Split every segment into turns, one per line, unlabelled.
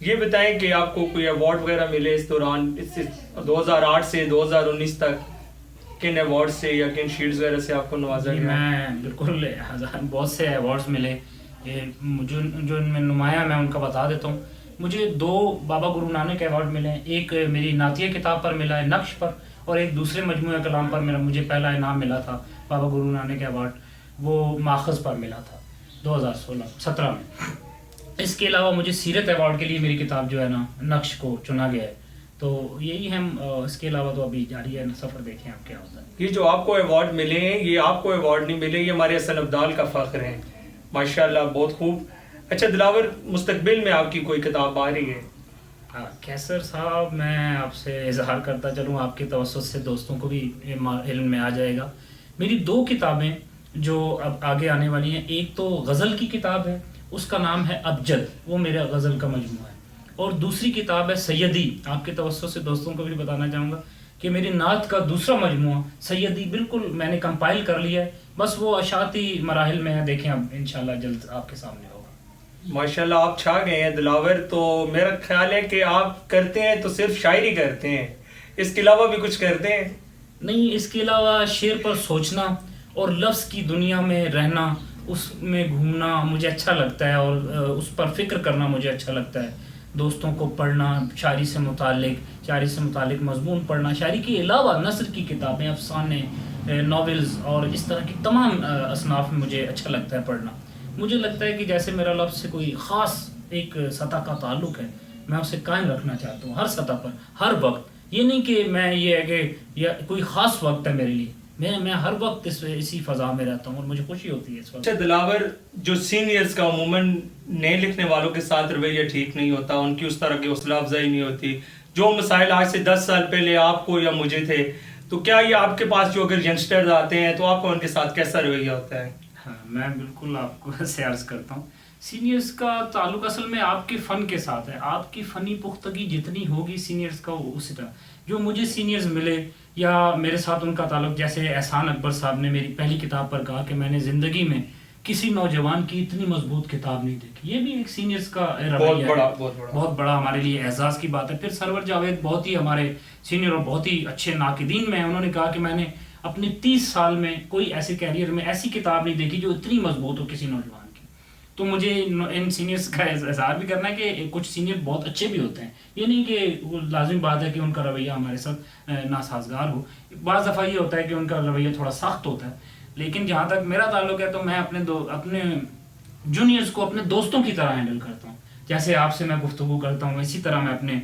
یہ بتائیں کہ آپ کو کوئی ایوارڈ وغیرہ ملے اس دوران، اس سے 2008 سے 2019 تک کن ایوارڈ سے یا کن شیلڈز وغیرہ سے آپ کو نوازا
جی
گیا؟
میں بالکل بہت سے ایوارڈز ملے، جو جو ان میں نمایاں میں ان کا بتا دیتا ہوں. مجھے 2 بابا گرو نانک ایوارڈ ملے ہیں، ایک میری نعتیہ کتاب پر ملا ہے نقش پر، اور ایک دوسرے مجموعہ کلام پر مجھے پہلا انعام ملا تھا بابا گرو نانک ایوارڈ، وہ ماخذ پر ملا تھا 2017 میں. اس کے علاوہ مجھے سیرت ایوارڈ کے لیے میری کتاب جو ہے نا نقش کو چنا گیا ہے. تو یہی ہم اس کے علاوہ تو ابھی جاری ہے سفر، دیکھیں آپ کیا ہوتا ہے.
یہ جو آپ کو ایوارڈ ملے ہیں، یہ آپ کو ایوارڈ نہیں ملے، یہ ہمارے حسن عبدال کا فخر ہے. ماشاءاللہ بہت خوب. اچھا دلاور، مستقبل میں آپ کی کوئی کتاب آ رہی ہے؟
کیسر صاحب، میں آپ سے اظہار کرتا چلوں، آپ کے توسط سے دوستوں کو بھی علم میں آ جائے گا. میری 2 کتابیں جو اب آگے آنے والی ہیں، ایک تو غزل کی کتاب ہے، اس کا نام ہے ابجد، وہ میرا غزل کا مجموعہ ہے. اور دوسری کتاب ہے سیدی. آپ کے توسط سے دوستوں کو بھی بتانا چاہوں گا کہ میری نعت کا دوسرا مجموعہ سیدی بالکل میں نے کمپائل کر لیا ہے، بس وہ اشاعتی مراحل میں ہے. دیکھیں اب انشاءاللہ جلد آپ کے سامنے ہوگا.
ماشاءاللہ آپ چھا گئے ہیں دلاور. تو میرا خیال ہے کہ آپ کرتے ہیں تو صرف شاعری کرتے ہیں، اس کے علاوہ بھی کچھ کرتے ہیں؟
نہیں، اس کے علاوہ شعر پر سوچنا اور لفظ کی دنیا میں رہنا، اس میں گھومنا مجھے اچھا لگتا ہے، اور اس پر فکر کرنا مجھے اچھا لگتا ہے. دوستوں کو پڑھنا، شاعری سے متعلق مضمون پڑھنا، شاعری کے علاوہ نثر کی کتابیں، افسانے، ناولز اور اس طرح کی تمام اصناف میں مجھے اچھا لگتا ہے پڑھنا. مجھے لگتا ہے کہ جیسے میرا لفظ سے کوئی خاص ایک سطح کا تعلق ہے، میں اسے قائم رکھنا چاہتا ہوں ہر سطح پر، ہر وقت. یہ نہیں کہ میں یہ ہے کہ یا کوئی خاص وقت ہے میرے لیے، میں ہر وقت اسی فضا میں رہتا ہوں اور مجھے خوشی ہوتی ہے اس وقت.
اچھا دلاور، جو سینئرز کا عموماً نئے لکھنے والوں کے ساتھ رویہ ٹھیک نہیں ہوتا، ان کی اس طرح کی حوصلہ افزائی نہیں ہوتی. جو مسائل آج سے 10 سال پہلے آپ کو یا مجھے تھے، تو کیا یہ آپ کے پاس جو اگر ینگسٹرز آتے ہیں تو آپ کو ان کے ساتھ کیسا رویہ ہوتا ہے؟
ہاں، میں بالکل آپ کو سے عرض کرتا ہوں، سینئرز کا تعلق اصل میں آپ کے فن کے ساتھ ہے. آپ کی فنی پختگی جتنی ہوگی سینئرز کا اسی طرح. جو مجھے سینئرز ملے یا میرے ساتھ ان کا تعلق، جیسے احسان اکبر صاحب نے میری پہلی کتاب پر کہا کہ میں نے زندگی میں کسی نوجوان کی اتنی مضبوط کتاب نہیں دیکھی. یہ بھی ایک سینئرز کا رویہ ہے، بہت بڑا ہمارے لیے اعزاز کی بات ہے. پھر سرور جاوید بہت ہی ہمارے سینئر اور بہت ہی اچھے ناقدین میں ہیں، انہوں نے کہا کہ میں نے اپنے 30 سال میں کوئی ایسے کیریئر میں ایسی کتاب نہیں دیکھی جو اتنی مضبوط ہو کسی نوجوان کی. تو مجھے ان سینئرز کا اظہار بھی کرنا ہے کہ کچھ سینئر بہت اچھے بھی ہوتے ہیں. یہ نہیں کہ وہ لازمی بات ہے کہ ان کا رویہ ہمارے ساتھ ناسازگار ہو. بعض دفعہ یہ ہوتا ہے کہ ان کا رویہ تھوڑا سخت ہوتا ہے، لیکن جہاں تک میرا تعلق ہے تو میں اپنے جونیئرز کو اپنے دوستوں کی طرح ہینڈل کرتا ہوں. جیسے آپ سے میں گفتگو کرتا ہوں، اسی طرح میں اپنے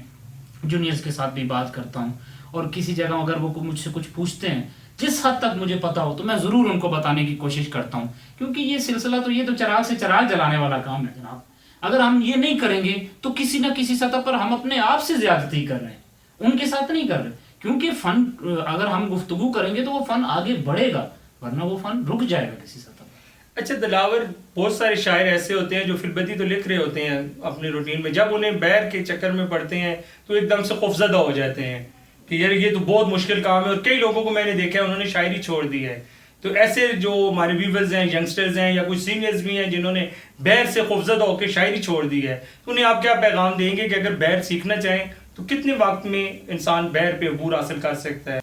جونیئرز کے ساتھ بھی بات کرتا ہوں. اور کسی جگہ اگر وہ مجھ سے کچھ پوچھتے ہیں، جس حد تک مجھے پتا ہو تو میں ضرور ان کو بتانے کی کوشش کرتا ہوں، کیونکہ یہ سلسلہ تو یہ تو چراغ سے چراغ جلانے والا کام ہے جناب. اگر ہم یہ نہیں کریں گے تو کسی نہ کسی سطح پر ہم اپنے آپ سے زیادتی کر رہے ہیں، ان کے ساتھ نہیں کر رہے. کیونکہ فن اگر ہم گفتگو کریں گے تو وہ فن آگے بڑھے گا، ورنہ وہ فن رک جائے گا کسی سطح پر.
اچھا دلاور، بہت سارے شاعر ایسے ہوتے ہیں جو فلبدی تو لکھ رہے ہوتے ہیں اپنی روٹین میں، جب انہیں بیر کے چکر میں پڑتے ہیں تو ایک دم سے خوفزدہ ہو جاتے ہیں کہ یار یہ تو بہت مشکل کام ہے. اور کئی لوگوں کو میں نے دیکھا ہے انہوں نے شاعری چھوڑ دی ہے. تو ایسے جو ہمارے ویورز ہیں، ینگسٹرز ہیں، یا کچھ سینئرز بھی ہیں جنہوں نے بیر سے خوفزدہ ہو کے شاعری چھوڑ دی ہے، تو انہیں آپ کیا پیغام دیں گے کہ اگر بیر سیکھنا چاہیں تو کتنے وقت میں انسان بیر پہ عبور حاصل کر سکتا ہے؟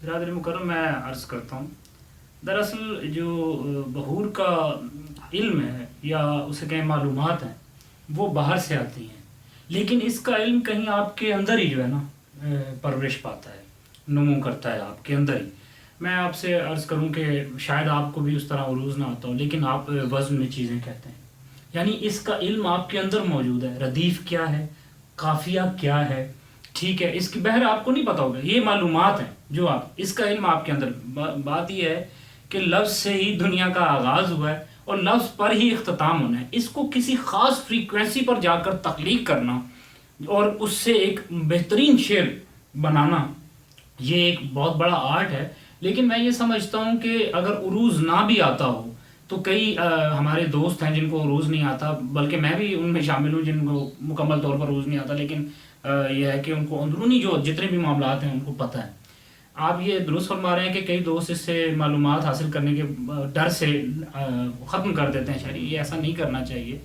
برادر مکرم، میں عرض کرتا ہوں، دراصل جو بحور کا علم ہے یا اسے کہیں معلومات ہیں وہ باہر سے آتی ہیں، لیکن اس کا علم کہیں آپ کے اندر ہی جو ہے نا پرورش پاتا ہے، نمو کرتا ہے آپ کے اندر ہی. میں آپ سے عرض کروں کہ شاید آپ کو بھی اس طرح عروج نہ آتا ہو، لیکن آپ وزن میں چیزیں کہتے ہیں. یعنی اس کا علم آپ کے اندر موجود ہے. ردیف کیا ہے، قافیہ کیا ہے، ٹھیک ہے، اس کی بہر آپ کو نہیں پتا ہوگا. یہ معلومات ہیں جو آپ، اس کا علم آپ کے اندر. بات یہ ہے کہ لفظ سے ہی دنیا کا آغاز ہوا ہے اور لفظ پر ہی اختتام ہونا ہے. اس کو کسی خاص فریکوینسی پر جا کر تخلیق کرنا اور اس سے ایک بہترین شعر بنانا، یہ ایک بہت بڑا آرٹ ہے. لیکن میں یہ سمجھتا ہوں کہ اگر عروج نہ بھی آتا ہو تو کئی ہمارے دوست ہیں جن کو عروج نہیں آتا، بلکہ میں بھی ان میں شامل ہوں جن کو مکمل طور پر عروج نہیں آتا، لیکن یہ ہے کہ ان کو اندرونی جو جتنے بھی معاملات ہیں ان کو پتہ ہے. آپ یہ درست فرما رہے ہیں کہ کئی دوست اس سے معلومات حاصل کرنے کے ڈر سے ختم کر دیتے ہیں شاعری. یہ ایسا نہیں کرنا چاہیے.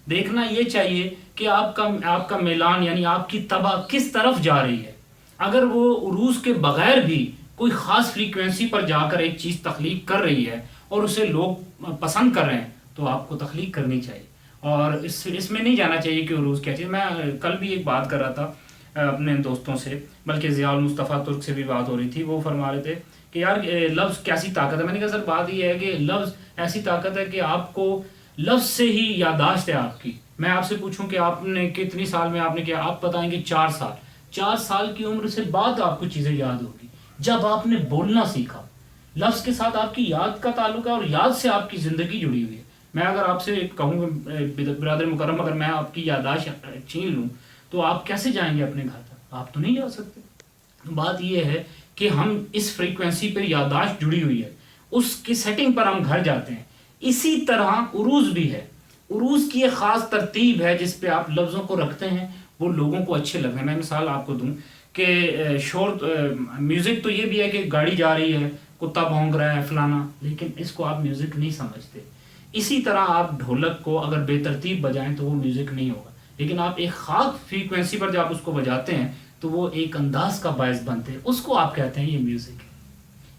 دیکھنا یہ چاہیے کہ آپ کا میلان یعنی آپ کی طبع کس طرف جا رہی ہے. اگر وہ عروج کے بغیر بھی کوئی خاص فریکوینسی پر جا کر ایک چیز تخلیق کر رہی ہے اور اسے لوگ پسند کر رہے ہیں تو آپ کو تخلیق کرنی چاہیے, اور اس میں نہیں جانا چاہیے کہ عروج کیا چیز. میں کل بھی ایک بات کر رہا تھا اپنے دوستوں سے, بلکہ ضیاء المصطفیٰ ترک سے بھی بات ہو رہی تھی. وہ فرما رہے تھے کہ یار لفظ کیسی طاقت ہے. میں نے کہا سر بات یہ ہے کہ لفظ ایسی طاقت ہے کہ آپ کو لفظ سے ہی یادداشت ہے آپ کی. میں آپ سے پوچھوں کہ آپ نے کتنی سال میں آپ نے کیا, آپ بتائیں گے 4 سال کی عمر سے بعد آپ کو چیزیں یاد ہوگی جب آپ نے بولنا سیکھا. لفظ کے ساتھ آپ کی یاد کا تعلق ہے اور یاد سے آپ کی زندگی جڑی ہوئی ہے. میں اگر آپ سے کہوں برادر مکرم, اگر میں آپ کی یادداشت چھین لوں تو آپ کیسے جائیں گے اپنے گھر تک؟ آپ تو نہیں جا سکتے. بات یہ ہے کہ ہم اس فریکوینسی پہ یادداشت جڑی ہوئی ہے, اس کی سیٹنگ پر ہم گھر جاتے ہیں. اسی طرح عروج بھی ہے. عروج کی ایک خاص ترتیب ہے جس پہ آپ لفظوں کو رکھتے ہیں, وہ لوگوں کو اچھے لگتے ہیں. میں مثال آپ کو دوں کہ میوزک تو یہ بھی ہے کہ گاڑی جا رہی ہے, کتا بھونک رہا ہے فلانا, لیکن اس کو آپ میوزک نہیں سمجھتے. اسی طرح آپ ڈھولک کو اگر بے ترتیب بجائیں تو وہ میوزک نہیں ہوگا, لیکن آپ ایک خاص فریکوینسی پر جب آپ اس کو بجاتے ہیں تو وہ ایک انداز کا باعث بنتے ہیں, اس کو آپ کہتے ہیں یہ میوزک ہے.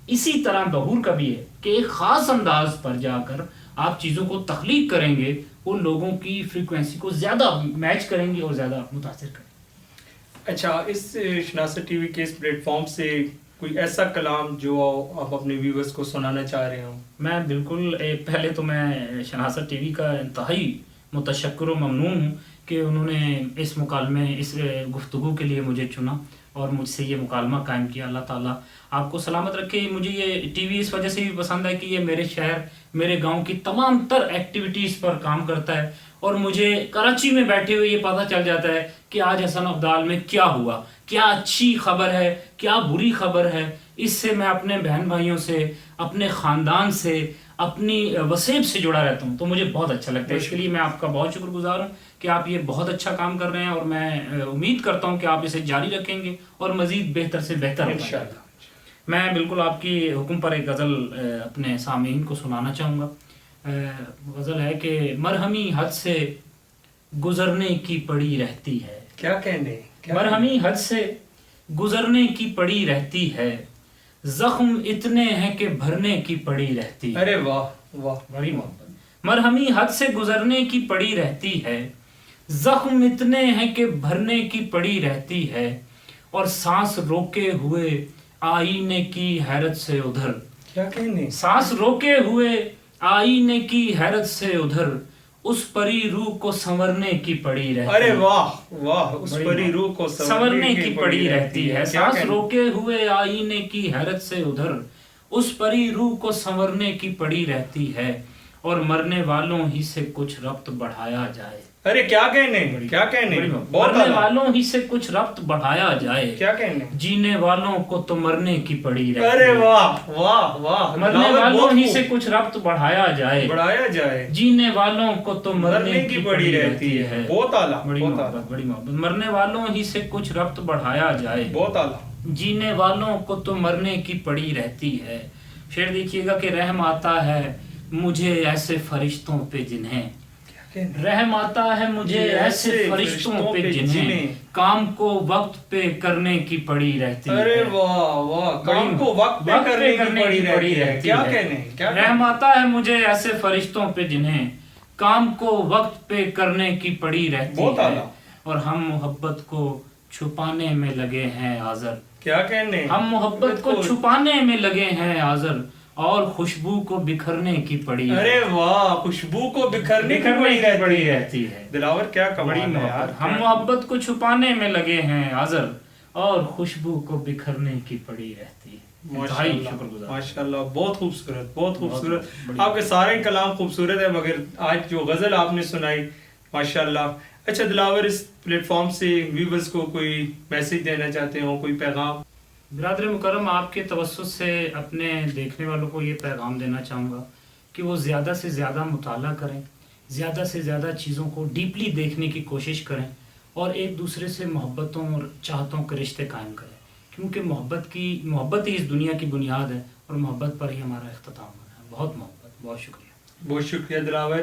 اسی طرح بہور کا بھی ہے کہ ایک خاص انداز پر جا کر آپ چیزوں کو تخلیق کریں گے, وہ لوگوں کی فریکوینسی کو زیادہ میچ کریں گے اور زیادہ متاثر کریں گے.
اچھا, اس شناسر ٹی وی کے اس پلیٹ فارم سے کوئی ایسا کلام جو آپ اپنے ویورز کو سنانا چاہ رہے ہوں؟
میں بالکل پہلے تو میں شناسر ٹی وی کا انتہائی متشکر و ممنون ہوں کہ انہوں نے اس مکالمے اس گفتگو کے لیے مجھے چنا اور مجھ سے یہ مکالمہ قائم کیا. اللہ تعالیٰ آپ کو سلامت رکھے. مجھے یہ ٹی وی اس وجہ سے بھی پسند ہے کہ یہ میرے شہر میرے گاؤں کی تمام تر ایکٹیویٹیز پر کام کرتا ہے, اور مجھے کراچی میں بیٹھے ہوئے یہ پتہ چل جاتا ہے کہ آج حسن ابدال میں کیا ہوا, کیا اچھی خبر ہے, کیا بری خبر ہے. اس سے میں اپنے بہن بھائیوں سے, اپنے خاندان سے, اپنی وسیب سے جڑا رہتا ہوں, تو مجھے بہت اچھا لگتا ہے. اس کے لیے میں آپ کا بہت شکر گزار ہوں کہ آپ یہ بہت اچھا کام کر رہے ہیں, اور میں امید کرتا ہوں کہ آپ اسے جاری رکھیں گے اور مزید بہتر سے بہتر ہوگا. میں بالکل آپ کی حکم پر ایک غزل اپنے سامعین کو سنانا چاہوں گا. غزل ہے کہ مرہمی حد سے گزرنے کی پڑی رہتی ہے.
کیا کہنے,
مرہمی حد سے گزرنے کی پڑی رہتی ہے, زخم اتنے ہیں کہ بھرنے کی پڑی رہتی ہے.
ارے واہ واہ,
بڑی محبت. مرہمی حد سے گزرنے کی پڑی رہتی ہے, زخم اتنے ہیں کہ بھرنے کی پڑی رہتی ہے, اور سانس روکے ہوئے آئینے کی حیرت سے ادھر.
کیا کہنے,
سانس روکے ہوئے آئینے کی حیرت سے ادھر, اس پری روح کو سنورنے کی پڑی رہتی ہے.
ارے واہ واہ, اس پری روح کو
سنورنے کی پڑی رہتی ہے. سانس روکے ہوئے آئینے کی حیرت سے ادھر, اس پری روح کو سنورنے کی پڑی رہتی ہے, اور مرنے والوں ہی سے کچھ ربط بڑھایا جائے.
ارے کیا کہنے, کیا کہنے,
مرنے والوں ہی سے کچھ ربط بڑھایا جائے.
کیا کہنے,
جینے والوں کو تو مرنے کی پڑی رہتی ہے.
ارے واہ واہ واہ,
مرنے والوں ہی سے کچھ ربط بڑھایا جائے,
بڑھایا جائے,
جینے والوں کو تو مرنے
کی پڑی رہتی ہے. بہت اعلیٰ,
بڑی محبت, بڑی محبت. مرنے والوں ہی سے کچھ ربط بڑھایا جائے,
بہت اعلیٰ,
جینے والوں کو تو مرنے کی پڑی رہتی ہے. شعر دیکھیے گا کہ رحم آتا ہے مجھے ایسے فرشتوں پہ جنہیں, رحم آتا ہے مجھے ایسے فرشتوں پہ جنہیں کام کو وقت پہ کرنے کی پڑی رہتی ہے.
ارے واہ واہ, کام کو وقت پہ کرنے کی پڑی رہتی ہے. کیا کہنے,
رحم آتا ہے مجھے ایسے فرشتوں پہ جنہیں کام کو وقت پہ کرنے کی پڑی رہتی ہے, اور ہم محبت کو چھپانے میں لگے ہیں حاضر.
کیا کہنے,
ہم محبت کو چھپانے میں لگے ہیں حاضر, اور خوشبو کو بکھرنے کی پڑی.
ارے واہ, خوشبو کو بکھرنے کی پڑی رہتی ہے. دلاور کیا کمال ہے یار.
ہم محبت کو چھپانے میں لگے ہیں حاضر, اور خوشبو کو بکھرنے کی پڑی رہتی ہے.
ماشاءاللہ, بہت خوبصورت, بہت خوبصورت. آپ کے سارے کلام خوبصورت ہے, مگر آج جو غزل آپ نے سنائی ماشاءاللہ. اچھا دلاور, اس پلیٹ فارم سے ویورز کو کوئی میسج دینا چاہتے ہو, کوئی پیغام؟
برادر مکرم, آپ کے توسط سے اپنے دیکھنے والوں کو یہ پیغام دینا چاہوں گا کہ وہ زیادہ سے زیادہ مطالعہ کریں, زیادہ سے زیادہ چیزوں کو ڈیپلی دیکھنے کی کوشش کریں, اور ایک دوسرے سے محبتوں اور چاہتوں کے رشتے قائم کریں, کیونکہ محبت ہی اس دنیا کی بنیاد ہے, اور محبت پر ہی ہمارا اختتام ہونا ہے. بہت محبت, بہت شکریہ.
بہت شکریہ دلاور.